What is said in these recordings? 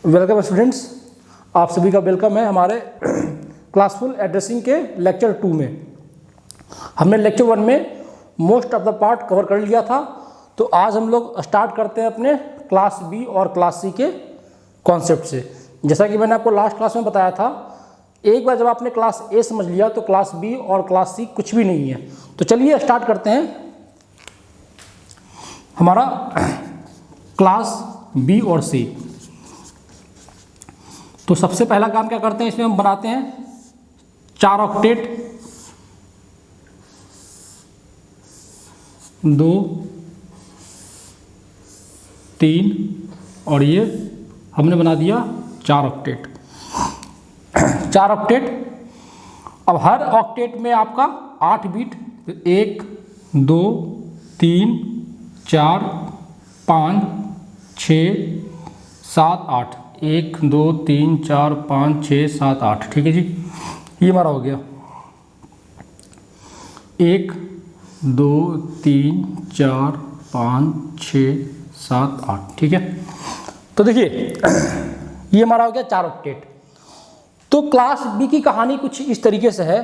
Welcome students, आप सभी का वेलकम है हमारे क्लासफुल एड्रेसिंग के लेक्चर 2 में। हमने लेक्चर 1 में most of the part cover कर लिया था, तो आज हम लोग स्टार्ट करते हैं अपने क्लास बी और क्लास सी के कॉन्सेप्ट से। जैसा कि मैंने आपको लास्ट क्लास में बताया था, एक बार जब आपने क्लास ए समझ लिया तो क्लास बी और क्लास सी कुछ भी नहीं है। तो चलिए स्टार्ट करते हैं हमारा क्लास बी और सी। तो सबसे पहला काम क्या करते हैं, इसमें हम बनाते हैं 4 ऑक्टेट, 2, 3 और ये हमने बना दिया 4 ऑक्टेट। 4 ऑक्टेट। अब हर ऑक्टेट में आपका 8 बिट, 1 2 3 4 5 6 7 8, 1 2 3 4 5 6 7 8। ठीक है जी, ये हमारा हो गया 1 2 3 4 5 6 7 8। ठीक है, तो देखिए ये हमारा हो गया 4 ऑक्टेट। तो क्लास बी की कहानी कुछ इस तरीके से है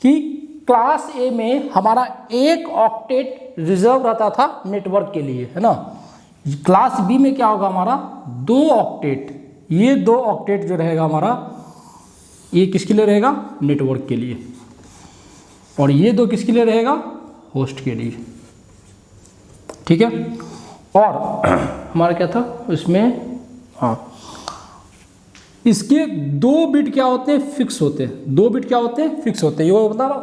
कि क्लास ए में हमारा 1 ऑक्टेट रिजर्व रहता था नेटवर्क के लिए, है ना। क्लास बी में क्या होगा, हमारा 2 ऑक्टेट, ये 2 ऑक्टेट जो रहेगा हमारा, ये किसके लिए रहेगा, नेटवर्क के लिए, और ये 2 किसके लिए रहेगा, होस्ट के लिए। ठीक है, और हमारा क्या था उसमें, हाँ, इसके 2 बिट क्या होते हैं, फिक्स होते हैं। 2 बिट क्या होते हैं, फिक्स होते हैं।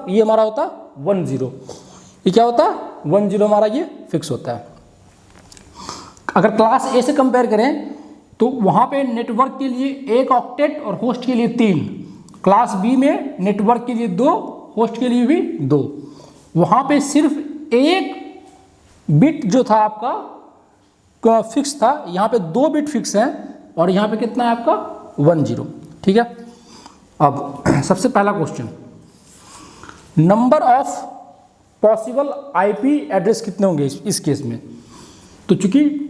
ये हमारा होता है 1 0, ये क्या होता है 1 0, हमारा ये फिक्स होता है। अगर क्लास ए से कंपेयर करें तो वहाँ पे नेटवर्क के लिए 1 ऑक्टेट और होस्ट के लिए 3। क्लास बी में नेटवर्क के लिए 2, होस्ट के लिए भी 2। वहाँ पे सिर्फ 1 बिट जो था आपका फिक्स था, यहाँ पे 2 बिट फिक्स हैं, और यहाँ पे कितना है आपका 1 0। ठीक है, अब सबसे पहला question, number of possible IP address कितने होंगे इस केस में। तो चूंकि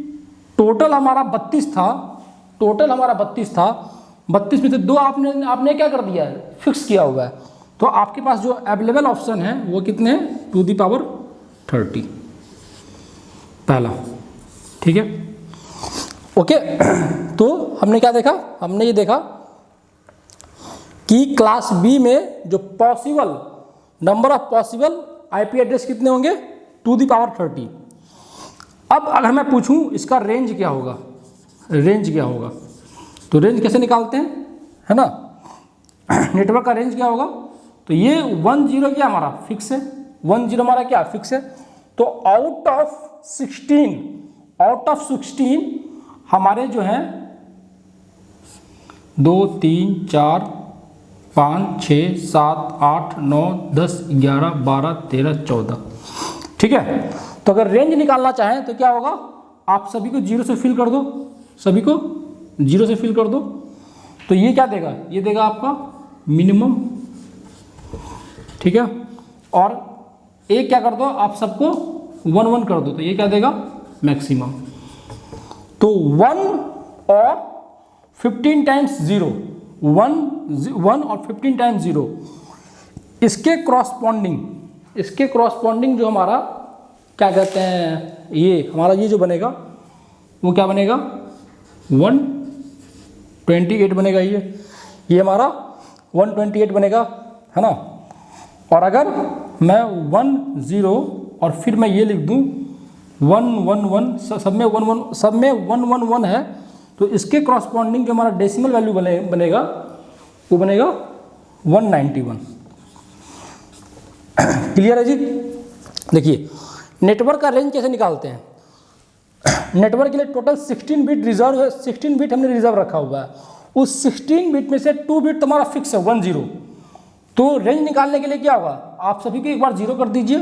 टोटल हमारा 32 था, 32 में से 2 आपने क्या कर दिया है, फिक्स किया हुआ है। तो आपके पास जो अवेलेबल ऑप्शन है वो कितने हैं, 2 दी पावर 30 पहला। ठीक है, ओके। तो हमने क्या देखा, हमने ये देखा कि क्लास बी में जो possible number of possible IP address कितने होंगे, 2 दी पावर 30। अब अगर मैं पूछूं इसका रेंज क्या होगा, तो रेंज कैसे निकालते हैं, है ना। नेटवर्क का रेंज क्या होगा, तो ये 1 0 क्या हमारा फिक्स है, 1 0 हमारा क्या फिक्स है। तो आउट ऑफ 16 हमारे जो हैं 2 3 4 5 6 7 8 9 10 11 12 13 14। ठीक है, तो अगर रेंज निकालना चाहें तो क्या होगा, आप सभी को 0 से फिल कर दो, तो ये क्या देगा, ये देगा आपका मिनिमम। ठीक है, और एक क्या कर दो, आप सबको 1 1 कर दो, तो ये क्या देगा, मैक्सिमम। तो 1 और 15 टाइम्स 0, 1 और 15 टाइम्स 0, इसके क्रॉसपॉन्डिंग जो हमारा क्या कहते हैं, ये हमारा ये जो बनेगा वो क्या बनेगा, 128 बनेगा। ये हमारा 128 बनेगा, है ना। और अगर मैं 1 0 और फिर मैं ये लिख दूँ 1 1 1, सब में 1 1 1 है, तो इसके क्रॉसपॉन्डिंग जो हमारा डेसिमल वैल्यू बनेगा वो बनेगा 191। क्लियर है जी। देखिए नेटवर्क का रेंज कैसे निकालते हैं। नेटवर्क के लिए टोटल 16 बिट रिजर्व है, 16 बिट हमने रिजर्व रखा हुआ है। उस 16 बिट में से 2 बिट तुम्हारा फिक्स है 1 0। तो रेंज निकालने के लिए क्या होगा, आप सभी को एक बार 0 कर दीजिए।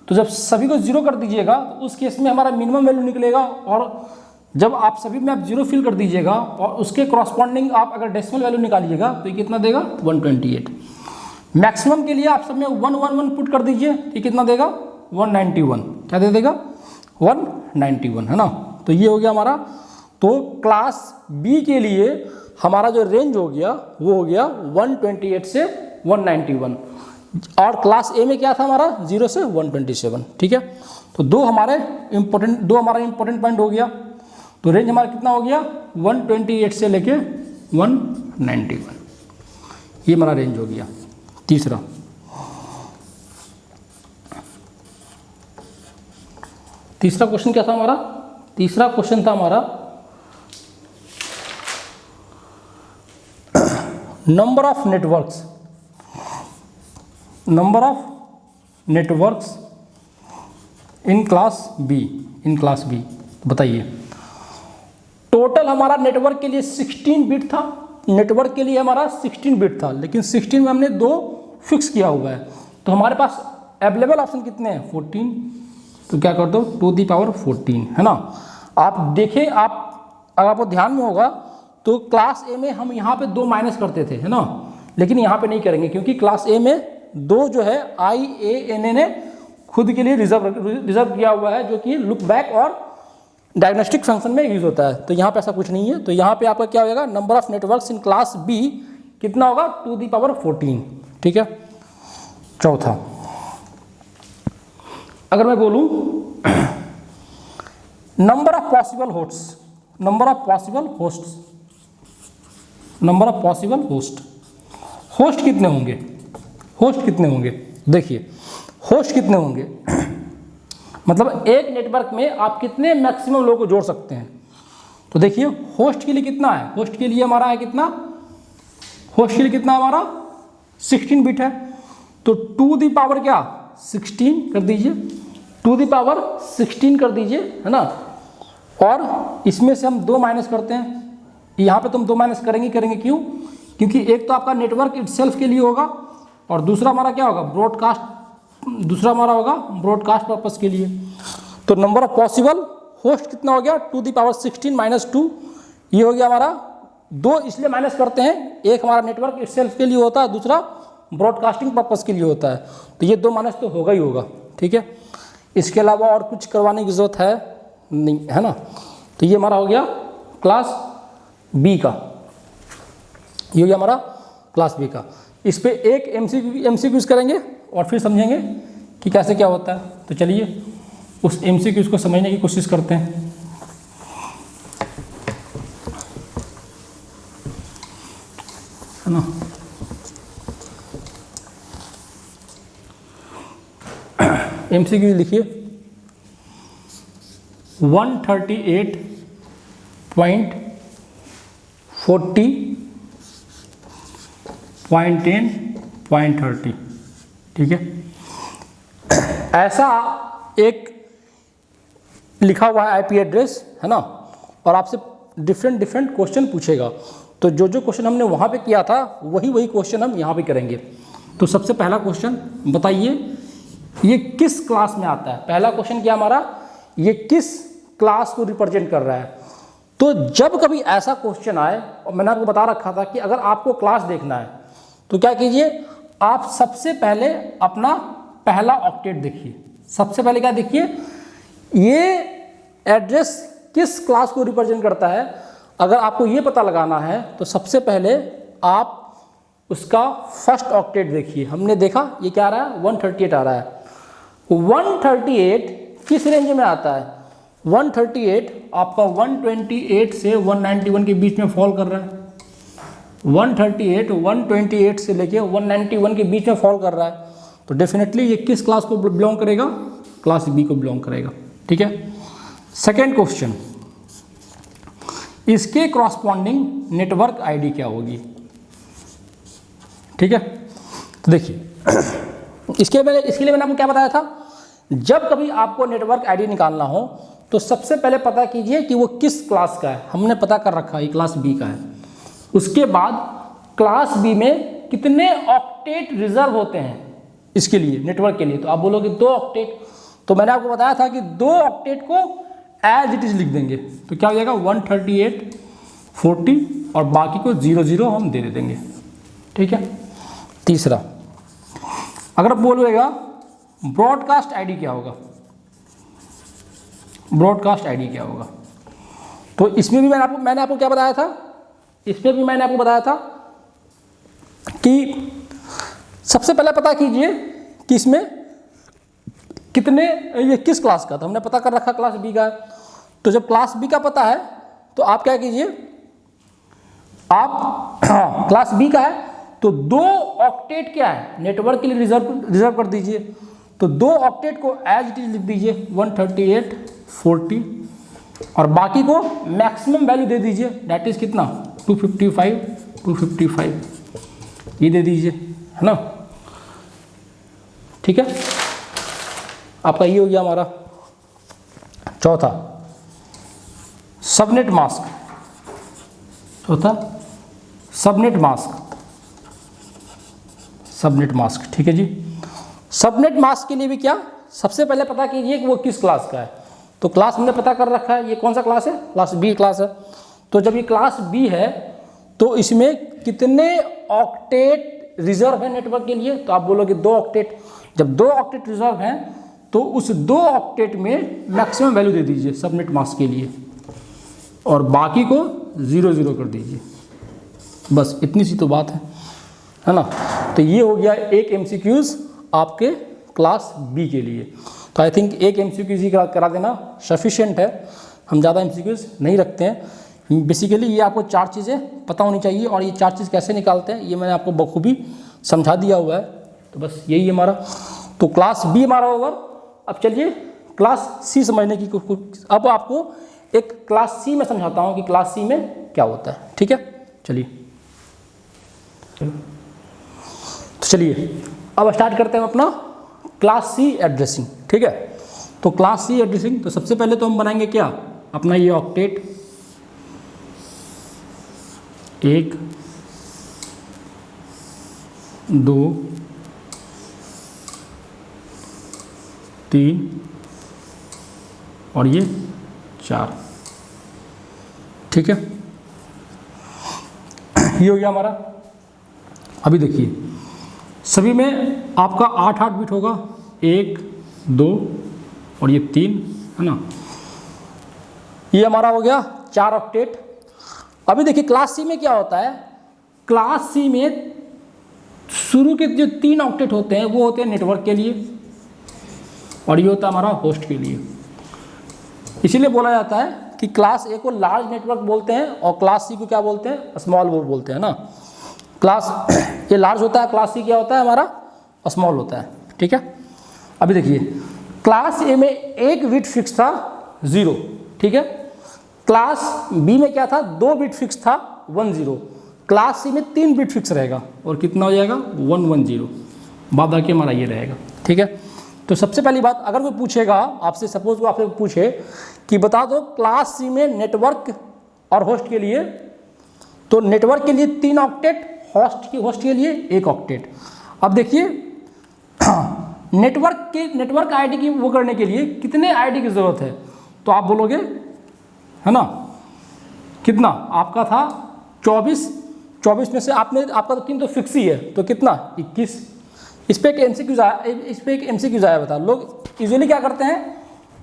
तो जब सभी को 0 कर दीजिएगा तो उस केस में हमारा मिनिमम वैल्यू निकलेगा, और जब आप सभी में आप 0 फिल कर दीजिएगा और उसके क्रॉसपॉन्डिंग आप अगर डेसिमल वैल्यू निकालिएगा तो ये कितना देगा, 128। मैक्सिमम के लिए आप सब में 1 1 1 पुट कर दीजिए, ये कितना देगा, 191। क्या दे देगा, 191, है ना। तो ये हो गया हमारा तो क्लास बी के लिए हमारा जो रेंज हो गया वो हो गया 128 से 191, और क्लास ए में क्या था हमारा 0 से 127। ठीक है, तो दो हमारा इंपॉर्टेंट पॉइंट हो गया। तो रेंज हमारा कितना हो गया 128 से लेके 191, ये हमारा रेंज हो गया। तीसरा क्वेश्चन क्या था हमारा? तीसरा क्वेश्चन था हमारा number of networks in class B. बताइए, टोटल हमारा नेटवर्क के लिए 16 बिट था, नेटवर्क के लिए हमारा 16 बिट था, लेकिन 16 में हमने 2 फिक्स किया हुआ है। तो हमारे पास अवेलेबल ऑप्शन कितने हैं? 14। तो क्या कर दो 2 दी पावर 14, है ना। आप देखें, अगर आपको ध्यान में होगा तो क्लास ए में हम यहाँ पे 2 माइनस करते थे, है ना, लेकिन यहाँ पे नहीं करेंगे, क्योंकि क्लास ए में 2 जो है IANA ने खुद के लिए रिजर्व किया हुआ है, जो कि लुक बैक और डायग्नोस्टिक फंक्शन में यूज होता है। तो यहाँ पे ऐसा कुछ नहीं है। तो यहाँ पे आपका क्या होगा, number of networks in class B कितना होगा 2 दी पावर 14। ठीक है। चौथा, अगर मैं बोलूं नंबर ऑफ पॉसिबल होस्ट कितने होंगे? देखिए, होस्ट कितने होंगे मतलब एक नेटवर्क में आप कितने मैक्सिमम लोगों को जोड़ सकते हैं। तो देखिए, होस्ट के लिए कितना है? होस्ट के लिए हमारा है कितना? होस्ट के लिए कितना हमारा 16 बिट है। तो 2 दी पावर क्या 16 कर दीजिए, 2 दी पावर 16 कर दीजिए, है ना। और इसमें से हम 2 माइनस करते हैं। यहाँ पे तुम 2 माइनस करेंगे क्यों? क्योंकि एक तो आपका नेटवर्क इटसेल्फ के लिए होगा, और दूसरा हमारा क्या होगा ब्रॉडकास्ट पर्पस के लिए। तो नंबर ऑफ पॉसिबल होस्ट कितना हो गया 2 दी पावर 16 माइनस 2, ये हो गया हमारा 2। इसलिए माइनस करते हैं, एक हमारा नेटवर्क इटसेल्फ के लिए होता है, दूसरा ब्रॉडकास्टिंग पर्पस के लिए होता है। तो ये 2 माइनस तो होगा ही होगा। ठीक है, इसके अलावा और कुछ करवाने की जरूरत है नहीं, है ना। तो ये हमारा हो गया क्लास बी का, ये हो गया हमारा क्लास बी का। इस पे एक एमसीक्यूज करेंगे और फिर समझेंगे कि कैसे क्या होता है। तो चलिए उस एमसीक्यूज को समझने की कोशिश करते हैं। है ना, एमसीक्यू लिखिए 138.40.10.30। ठीक है, ऐसा एक लिखा हुआ है आईपी एड्रेस, है ना, और आपसे डिफरेंट क्वेश्चन पूछेगा। तो जो क्वेश्चन हमने वहाँ पे किया था वही क्वेश्चन हम यहाँ पे करेंगे। तो सबसे पहला क्वेश्चन बताइए, ये किस क्लास में आता है? पहला क्वेश्चन क्या हमारा, ये किस क्लास को रिप्रेजेंट कर रहा है? तो जब कभी ऐसा क्वेश्चन आए, और मैंने आपको बता रखा था कि अगर आपको क्लास देखना है तो क्या कीजिए, आप सबसे पहले अपना पहला ऑक्टेट देखिए। सबसे पहले क्या देखिए, ये एड्रेस किस क्लास को रिप्रेजेंट करता है। अगर आपको ये पता लगाना है तो सबसे पहले आप उसका फर्स्ट ऑक्टेट देखिए। हमने देखा ये क्या आ रहा है 138 आ रहा है। 138 किस रेंज में आता है? 138 आपका 128 से 191 के बीच में फॉल कर रहा है। 128 से लेके 191 के बीच में फॉल कर रहा है। तो डेफिनेटली ये किस क्लास को बिलोंग करेगा? क्लास बी को बिलोंग करेगा। ठीक है। सेकेंड क्वेश्चन, इसके क्रॉसपॉन्डिंग नेटवर्क आईडी क्या होगी? ठीक है, तो देखिए इसके लिए मैंने आपको क्या बताया था, जब कभी आपको नेटवर्क आईडी निकालना हो तो सबसे पहले पता कीजिए कि वो किस क्लास का है। हमने पता कर रखा है ये क्लास बी का है। उसके बाद क्लास बी में कितने ऑक्टेट रिजर्व होते हैं इसके लिए, नेटवर्क के लिए? तो आप बोलोगे 2 ऑक्टेट। तो मैंने आपको बताया था कि 2 ऑक्टेट को एज इट इज लिख देंगे। तो क्या हो जाएगा 138 40 और बाकी को 00 हम दे देंगे। ठीक है। तीसरा, अगर बोलिएगा ब्रॉडकास्ट आईडी क्या होगा? ब्रॉडकास्ट आईडी क्या होगा? तो इसमें भी मैंने आपको क्या बताया था, इसमें भी मैंने आपको बताया था कि सबसे पहले पता कीजिए कि इसमें कितने, ये किस क्लास का था, हमने पता कर रखा क्लास बी का है। तो जब क्लास बी का पता है तो आप क्या कीजिए, आप क्लास बी का है तो 2 ऑक्टेट क्या है नेटवर्क के लिए रिजर्व कर दीजिए। तो 2 ऑक्टेट को एज इट इज लिख दीजिए 138 40 और बाकी को मैक्सिमम वैल्यू दे दीजिए, दैट इज कितना 255 ये दे दीजिए, है ना। ठीक है, आपका ये हो गया हमारा चौथा सबनेट मास्क। चौथा सबनेट मास्क, ठीक है जी। सबनेट मास्क के लिए भी क्या, सबसे पहले पता कीजिए कि वो किस क्लास का है। तो क्लास हमने पता कर रखा है, ये कौन सा क्लास है, क्लास बी क्लास है। तो जब ये क्लास बी है तो इसमें कितने ऑक्टेट रिजर्व है नेटवर्क के लिए, तो आप बोलोगे 2 ऑक्टेट। जब 2 ऑक्टेट रिजर्व हैं तो उस 2 ऑक्टेट में मैक्सिमम वैल्यू दे दीजिए सबनेट मास्क के लिए और बाकी को 0 0 कर दीजिए, बस इतनी सी तो बात है ना। तो ये हो गया एक MCQs आपके क्लास बी के लिए। तो आई थिंक एक MCQs ही करा देना सफिशिएंट है, हम ज़्यादा MCQs नहीं रखते हैं। बेसिकली ये आपको 4 चीज़ें पता होनी चाहिए और ये 4 चीज़ कैसे निकालते हैं ये मैंने आपको बखूबी समझा दिया हुआ है। तो बस यही हमारा, तो क्लास बी हमारा ओवर। अब चलिए क्लास सी समझने की कोशिश, अब आपको एक क्लास सी में समझाता हूँ कि क्लास सी में क्या होता है। ठीक है, चलिए तो चलिए अब स्टार्ट करते हैं अपना क्लास सी एड्रेसिंग। ठीक है, तो क्लास सी एड्रेसिंग, तो सबसे पहले तो हम बनाएंगे क्या, अपना ये ऑक्टेट 1 2 3 और ये 4। ठीक है, ये हो गया हमारा। अभी देखिए सभी में आपका 8 बिट होगा, 1 2 और ये 3, है ना। ये हमारा हो गया 4 ऑक्टेट। अभी देखिए क्लास सी में क्या होता है, क्लास सी में शुरू के जो 3 ऑक्टेट होते हैं वो होते हैं नेटवर्क के लिए और ये होता है हमारा होस्ट के लिए। इसीलिए बोला जाता है कि क्लास ए को लार्ज नेटवर्क बोलते हैं और क्लास सी को क्या बोलते हैं, स्मॉल वो बोलते हैं ना। क्लास ये लार्ज होता है, क्लास सी क्या होता है हमारा, स्मॉल होता है। ठीक है, अभी देखिए क्लास ए में एक बिट फिक्स था 0, ठीक है। क्लास बी में क्या था, 2 बिट फिक्स था 1 0। क्लास सी में 3 बिट फिक्स रहेगा और कितना हो जाएगा 1 1 0, बाद आके हमारा ये रहेगा। ठीक है, तो सबसे पहली बात, अगर कोई पूछेगा आपसे, सपोज वो आपसे पूछे कि बता दो क्लास सी में नेटवर्क और होस्ट के लिए, तो नेटवर्क के लिए 3 ऑक्टेट, होस्ट के लिए 1 ऑक्टेट। अब देखिए नेटवर्क आईडी की वो करने के लिए कितने आईडी की ज़रूरत है, तो आप बोलोगे, है ना, कितना आपका था 24 में से आपका तो 3 तो फिक्स ही है, तो कितना 21। इस पर एक MCQs आया बता। लोग यूजुअली क्या करते हैं,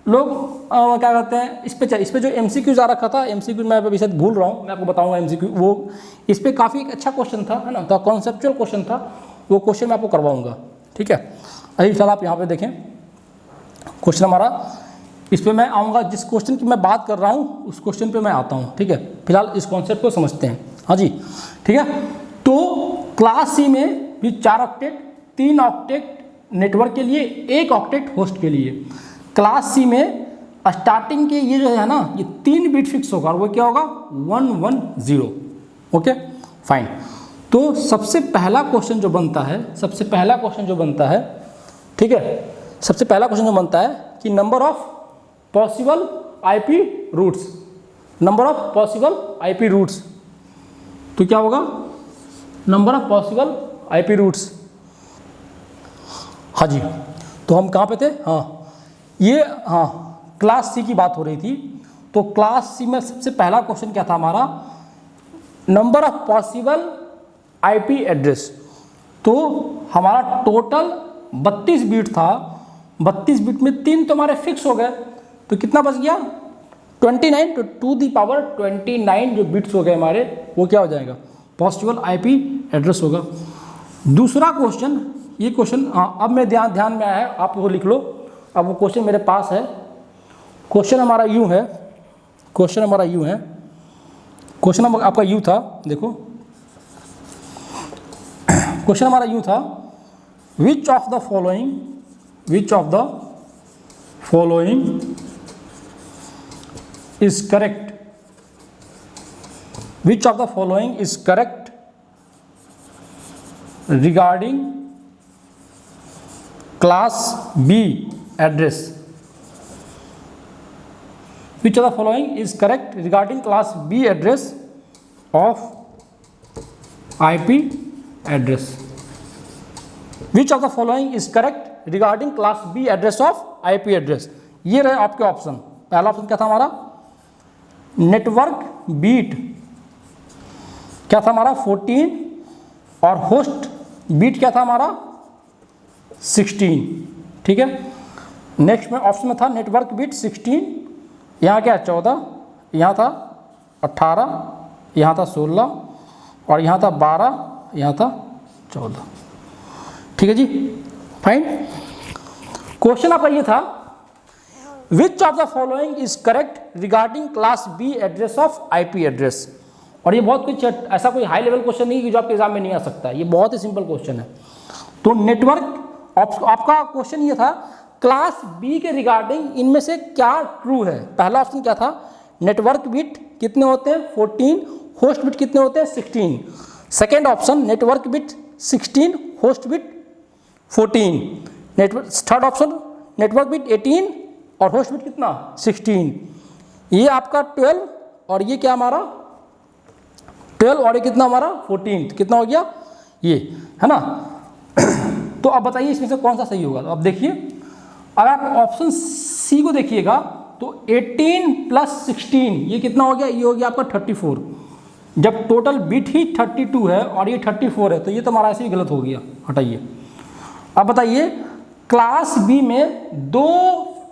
क्या करते हैं, इस पे जो MCQs आ रखा था, MCQ मैं अभी शायद भूल रहा हूँ, मैं आपको बताऊंगा MCQ, वो इस पर काफ़ी एक अच्छा क्वेश्चन था, है ना, तो कॉन्सेप्चुअल क्वेश्चन था, वो क्वेश्चन मैं आपको करवाऊंगा। ठीक है, अभी फिलहाल आप यहाँ पे देखें क्वेश्चन हमारा, इस पर मैं आऊँगा, जिस क्वेश्चन की मैं बात कर रहा हूँ उस क्वेश्चन पर मैं आता हूँ। ठीक है, फिलहाल इस कॉन्सेप्ट को समझते हैं। हाँ जी, ठीक है, तो क्लास सी में भी 4 ऑक्टेट, 3 ऑक्टेट नेटवर्क के लिए, 1 ऑक्टेट होस्ट के लिए। क्लास सी में स्टार्टिंग के ये जो है ना, ये 3 बिट फिक्स होगा और वो क्या होगा 1 1 0। ओके फाइन, तो सबसे पहला क्वेश्चन जो बनता है, ठीक है, सबसे पहला क्वेश्चन जो बनता है कि number of possible IP routes, तो क्या होगा number of possible IP routes. हाँ जी, तो हम कहाँ पे थे, क्लास सी की बात हो रही थी। तो क्लास सी में सबसे पहला क्वेश्चन क्या था हमारा, number of possible IP address. तो हमारा टोटल 32 बिट था, 32 बिट में 3 तो हमारे फिक्स हो गए, तो कितना बच गया 29 टू दी पावर 29 जो बिट्स हो गए हमारे, वो क्या हो जाएगा, पॉसिबल आईपी एड्रेस होगा। दूसरा क्वेश्चन, ये क्वेश्चन अब मेरे ध्यान में आया है, आप वो लिख लो। अब वो क्वेश्चन मेरे पास है। क्वेश्चन हमारा यूँ है, क्वेश्चन आपका यूँ था, देखो क्वेश्चन हमारा यूँ था, which of the following is correct, which of the following is correct regarding class B address, which of the following is correct regarding class B address of IP address, which of the following is correct regarding class B address of IP address। ये रहे आपके option. पहला option क्या था हमारा, network beat क्या था हमारा 14 और होस्ट बीट क्या था हमारा 16, ठीक है। नेक्स्ट में ऑप्शन में था नेटवर्क बीट 16, यहाँ क्या 14, यहाँ था 18, यहाँ था 16 और यहाँ था 12, यहाँ था 14, ठीक है जी, फाइन। क्वेश्चन आपका ये था, which of the following is correct regarding class B address of IP address. और ये बहुत कुछ ऐसा कोई हाई लेवल क्वेश्चन नहीं कि जो आपके एग्जाम में नहीं आ सकता, ये बहुत ही सिंपल क्वेश्चन है। तो नेटवर्क आपका क्वेश्चन ये था, क्लास बी के रिगार्डिंग इनमें से क्या ट्रू है। पहला ऑप्शन क्या था, नेटवर्क बिट कितने होते हैं 14, होस्ट बिट कितने होते हैं 16। Second option network bit 16, host bit 14। Third option network bit 18 और होस्ट बिट कितना 16। ये आपका 12 और ये क्या हमारा 12 और ये कितना हमारा 14, कितना हो गया ये, है ना। तो अब बताइए इसमें से कौन सा सही होगा। तो अब देखिए, अगर आप ऑप्शन सी को देखिएगा तो 18 प्लस 16 ये कितना हो गया, ये हो गया आपका 34। जब टोटल बिट ही 32 है और ये 34 है तो ये तो हमारा ऐसे ही गलत हो गया, हटाइए। अब बताइए, क्लास बी में 2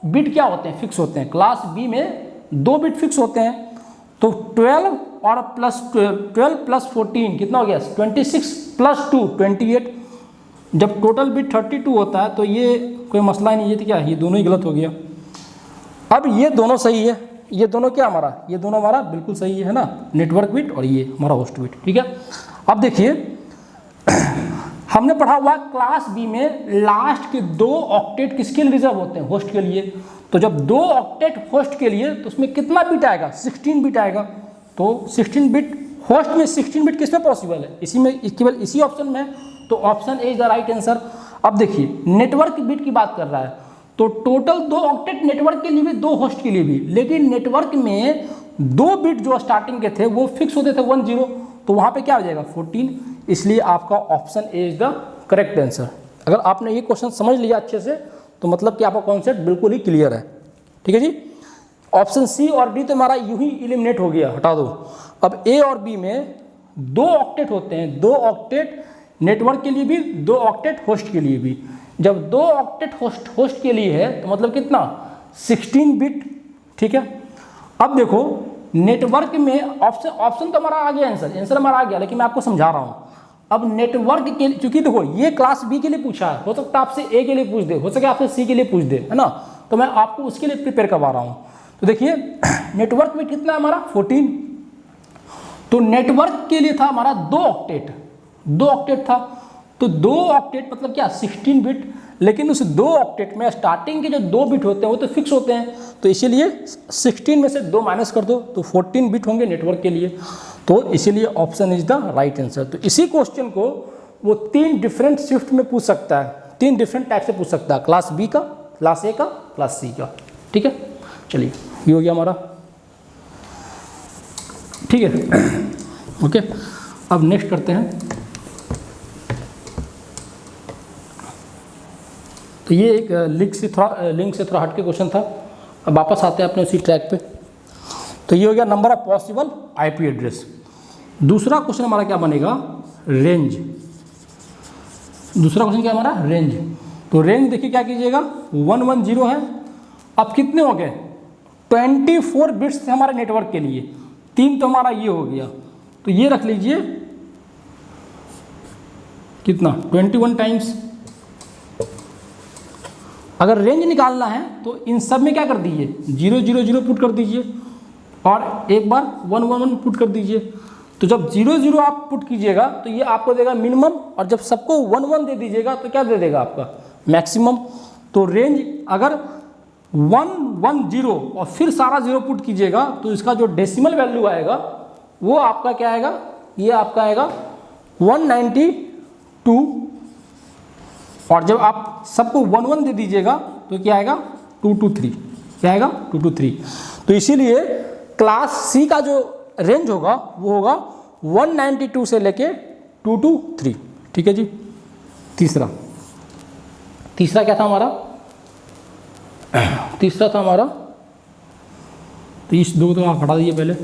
बिट क्या होते हैं, फिक्स होते हैं। क्लास बी में 2 बिट फिक्स होते हैं। तो 12 और प्लस 12 प्लस 14 कितना हो गया 26 प्लस 2 28। जब टोटल बिट 32 होता है तो ये कोई मसला ही नहीं, ये तो क्या, ये दोनों ही गलत हो गया। अब ये दोनों सही है, ये दोनों क्या हमारा, ये दोनों हमारा बिल्कुल सही है ना, नेटवर्क बिट और ये हमारा होस्ट बिट, ठीक है। अब देखिए, हमने पढ़ा हुआ क्लास बी में लास्ट के 2 ऑक्टेट किसके लिए रिजर्व होते हैं, होस्ट के लिए। तो जब 2 ऑक्टेट होस्ट के लिए तो उसमें कितना बिट आएगा 16 बिट आएगा। तो 16 बिट होस्ट में 16 बिट किस में पॉसिबल है, इसी में, केवल इसी ऑप्शन में। तो option A is the right answer. अब देखिए, नेटवर्क बिट की बात कर रहा है तो टोटल 2 ऑक्टेट नेटवर्क के लिए भी, 2 होस्ट के लिए भी, लेकिन नेटवर्क में 2 बिट जो स्टार्टिंग के थे वो फिक्स होते थे 10, तो वहाँ पे क्या हो जाएगा 14। इसलिए आपका option A is the correct answer. अगर आपने ये क्वेश्चन समझ लिया अच्छे से तो मतलब कि आपका कॉन्सेप्ट बिल्कुल ही क्लियर है, ठीक है जी। ऑप्शन सी और डी तो हमारा यूं ही एलिमिनेट हो गया, हटा दो। अब ए और बी में 2 ऑक्टेट होते हैं, 2 ऑक्टेट नेटवर्क के लिए भी, 2 ऑक्टेट होस्ट के लिए भी। जब 2 ऑक्टेट होस्ट के लिए है तो मतलब कितना 16 बिट, ठीक है। अब देखो, नेटवर्क में ऑप्शन तो हमारा आ गया, आंसर हमारा आ गया, लेकिन मैं आपको समझा रहा हूँ। अब नेटवर्क के लिए, क्योंकि देखो ये क्लास बी के लिए पूछा है, हो सकता है आपसे ए के लिए पूछ दे, हो सके आपसे सी के लिए पूछ दे, है ना। तो मैं आपको उसके लिए प्रिपेयर करवा रहा हूँ। तो देखिए, नेटवर्क में कितना हमारा 14। तो नेटवर्क के लिए था हमारा 2 ऑक्टेट था। तो 2 ऑक्टेट मतलब क्या 16 बिट, लेकिन उस 2 ऑक्टेट में स्टार्टिंग के जो 2 बिट होते हैं वो तो फिक्स होते हैं। तो इसीलिए 16 में से 2 माइनस कर दो तो 14 बिट होंगे नेटवर्क के लिए। तो इसीलिए option is the right answer. तो इसी क्वेश्चन को वो 3 डिफरेंट शिफ्ट में पूछ सकता है, 3 डिफरेंट टाइप से पूछ सकता है, क्लास बी का, क्लास ए का, क्लास सी का, ठीक है। चलिए, ये हो गया हमारा, ठीक है। ओके, अब नेक्स्ट करते हैं। तो ये एक लिंक से थोड़ा हट के क्वेश्चन था। अब वापस आते हैं अपने उसी ट्रैक पे। तो ये हो गया number of possible IP address. दूसरा क्वेश्चन हमारा क्या बनेगा, रेंज। दूसरा क्वेश्चन क्या हमारा, रेंज। तो रेंज देखिए क्या कीजिएगा, 110 है। अब कितने हो गए 24 बिट्स थे हमारे नेटवर्क के लिए, 3 तो हमारा ये हो गया, तो ये रख लीजिए कितना 21 टाइम्स। अगर रेंज निकालना है तो इन सब में क्या कर दीजिए 0 0 0 पुट कर दीजिए और एक बार 1 1 1 पुट कर दीजिए। तो जब 0 0 आप पुट कीजिएगा तो ये आपको देगा मिनिमम, और जब सबको 1 1 दे दीजिएगा तो क्या दे देगा आपका मैक्सिमम। तो रेंज अगर 1 1 0 और फिर सारा 0 पुट कीजिएगा तो इसका जो डेसिमल वैल्यू आएगा वो आपका क्या आएगा, ये आपका आएगा 192, और जब आप सबको 1 1 दे दीजिएगा तो क्या आएगा 223, क्या आएगा 223। तो इसीलिए क्लास सी का जो रेंज होगा वो होगा 192 से लेके 223, ठीक है जी। तीसरा क्या था हमारा, तीसरा था हमारा, तो इस दो तो आप हटा दीजिए पहले।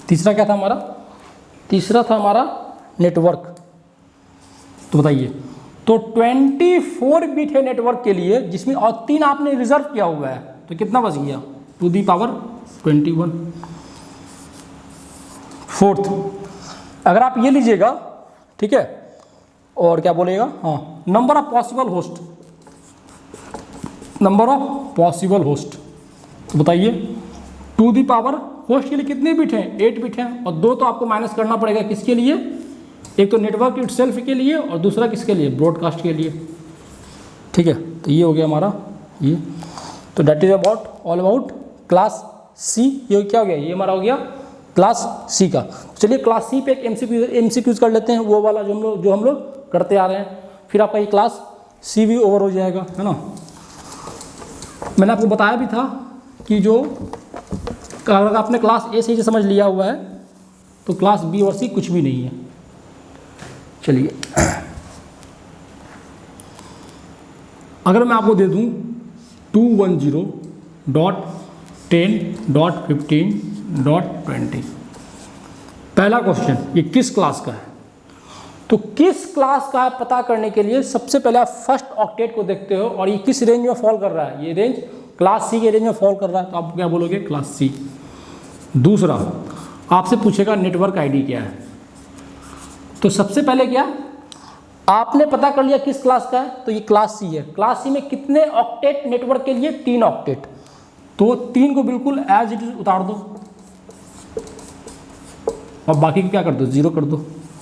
तीसरा क्या था हमारा, तीसरा था हमारा नेटवर्क। तो बताइए, तो 24 बिट है नेटवर्क के लिए, जिसमें और 3 आपने रिजर्व किया हुआ है, तो कितना बच गया 2 दी पावर 21। फोर्थ, अगर आप ये लीजिएगा, ठीक है, और क्या बोलेगा, हाँ, number of possible host, number of possible host. तो बताइए 2 दी पावर होस्ट के लिए कितने बिट हैं, 8 बिट हैं, और 2 तो आपको माइनस करना पड़ेगा, किसके लिए, एक तो नेटवर्क इटसेल्फ के लिए और दूसरा किसके लिए, ब्रॉडकास्ट के लिए, ठीक है। तो ये हो गया हमारा ये, तो that is about all about class C. ये क्या हो गया, ये हमारा हो गया क्लास सी का। चलिए क्लास सी पे एक एमसीक्यूज कर लेते हैं, वो वाला जो हम लोग करते आ रहे हैं, फिर आपका ये क्लास सी भी ओवर हो जाएगा, है ना। मैंने आपको बताया भी था कि जो अगर आपने क्लास ए से समझ लिया हुआ है तो क्लास बी और सी कुछ भी नहीं है। चलिए अगर मैं आपको दे दूं 210.10.15.20, पहला क्वेश्चन ये किस क्लास का है, तो किस क्लास का है पता करने के लिए सबसे पहले आप फर्स्ट ऑक्टेट को देखते हो, और ये किस रेंज में फॉल कर रहा है, ये रेंज क्लास सी के रेंज में फॉल कर रहा है, तो आप क्या बोलोगे, क्लास सी। दूसरा आपसे पूछेगा नेटवर्क आईडी क्या है, तो सबसे पहले क्या आपने पता कर लिया किस क्लास का है, तो ये क्लास सी है। क्लास सी में कितने ऑक्टेट नेटवर्क के लिए, 3 ऑक्टेट, तो 3 को बिल्कुल एज इट इज उतार दो और बाकी को क्या कर दो, 0 कर दो।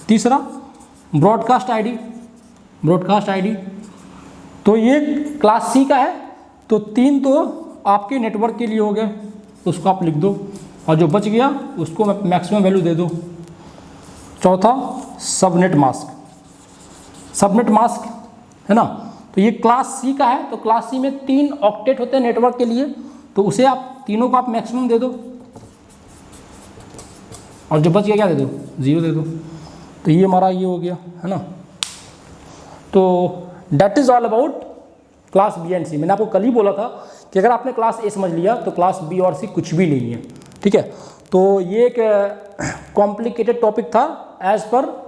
तीसरा ब्रॉडकास्ट आईडी, तो ये क्लास सी का है, तो 3 तो आपके नेटवर्क के लिए हो गए, उसको आप लिख दो, और जो बच गया उसको मैक्सिमम वैल्यू दे दो। चौथा सबनेट मास्क है ना, तो ये क्लास सी का है, तो क्लास सी में 3 ऑक्टेट होते हैं नेटवर्क के लिए, तो उसे आप तीनों को आप मैक्सिमम दे दो, और जो बच गया क्या दे दो, 0 दे दो। तो ये हमारा ये हो गया, है ना। तो that is all about class B and C. मैंने आपको कल ही बोला था कि अगर आपने क्लास ए समझ लिया तो क्लास बी और सी कुछ भी नहीं है, ठीक है। तो ये एक कॉम्प्लिकेटेड टॉपिक था एज पर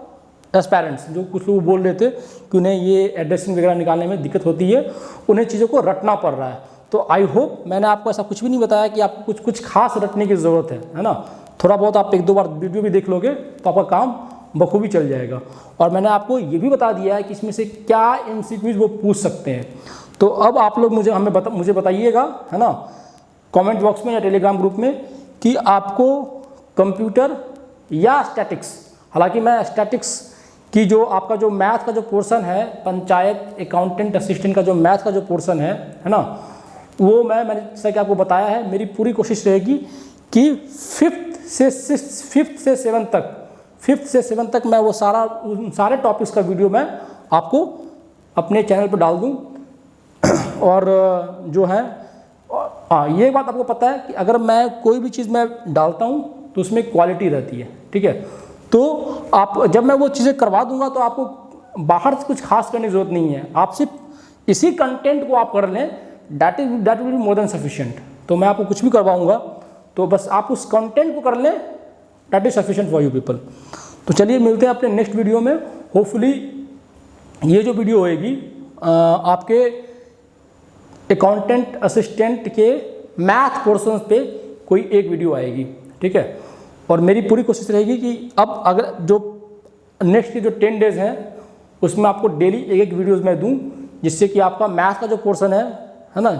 एस्पायरेंट्स, जो कुछ लोग बोल रहे थे कि उन्हें ये एड्रेसिंग वगैरह निकालने में दिक्कत होती है, उन्हें चीज़ों को रटना पड़ रहा है। तो आई होप मैंने आपको ऐसा कुछ भी नहीं बताया कि आपको कुछ खास रटने की ज़रूरत है ना। थोड़ा बहुत आप 1-2 बार वीडियो भी देख लोगे तो आपका काम बखूबी चल जाएगा। और मैंने आपको ये भी बता दिया है कि इसमें से क्या एमसीक्यूज वो पूछ सकते हैं। तो अब आप लोग मुझे बताइएगा, है ना, कमेंट बॉक्स में या टेलीग्राम ग्रुप में कि आपको कंप्यूटर या स्टैटिक्स, हालांकि मैं स्टैटिक्स की जो आपका जो मैथ का जो पोर्शन है, पंचायत अकाउंटेंट असिस्टेंट का जो मैथ का जो पोर्शन है ना, वो मैंने जैसा कि आपको बताया है, मेरी पूरी कोशिश रहेगी कि 5th से 7th तक मैं वो सारे टॉपिक्स का वीडियो मैं आपको अपने चैनल पर डाल दूं। और जो है ये बात आपको पता है कि अगर मैं कोई भी चीज़ मैं डालता हूँ तो उसमें क्वालिटी रहती है, ठीक है। तो आप जब मैं वो चीज़ें करवा दूंगा तो आपको बाहर से कुछ खास करने की ज़रूरत नहीं है, आप सिर्फ इसी कंटेंट को आप कर लें, that will be more than sufficient. तो मैं आपको कुछ भी करवाऊंगा तो बस आप उस कंटेंट को कर लें, that is sufficient for you people. तो चलिए मिलते हैं अपने नेक्स्ट वीडियो में। होपफुली ये जो वीडियो होएगी आपके अकाउंटेंट असिस्टेंट के मैथ पोर्शन पे कोई एक वीडियो आएगी, ठीक है। और मेरी पूरी कोशिश रहेगी कि अब अगर जो नेक्स्ट के जो 10 डेज़ हैं उसमें आपको डेली एक एक वीडियोज़ मैं दूँ, जिससे कि आपका मैथ का जो पोर्शन है ना,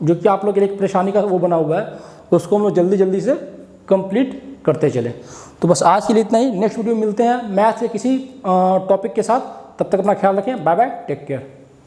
जो कि आप लोग के लिए एक परेशानी का वो बना हुआ है, उसको हम लोग जल्दी जल्दी से कंप्लीट करते चलें। तो बस आज के लिए इतना ही। नेक्स्ट वीडियो मिलते हैं मैथ के किसी टॉपिक के साथ। तब तक अपना ख्याल रखें। Bye bye, take care.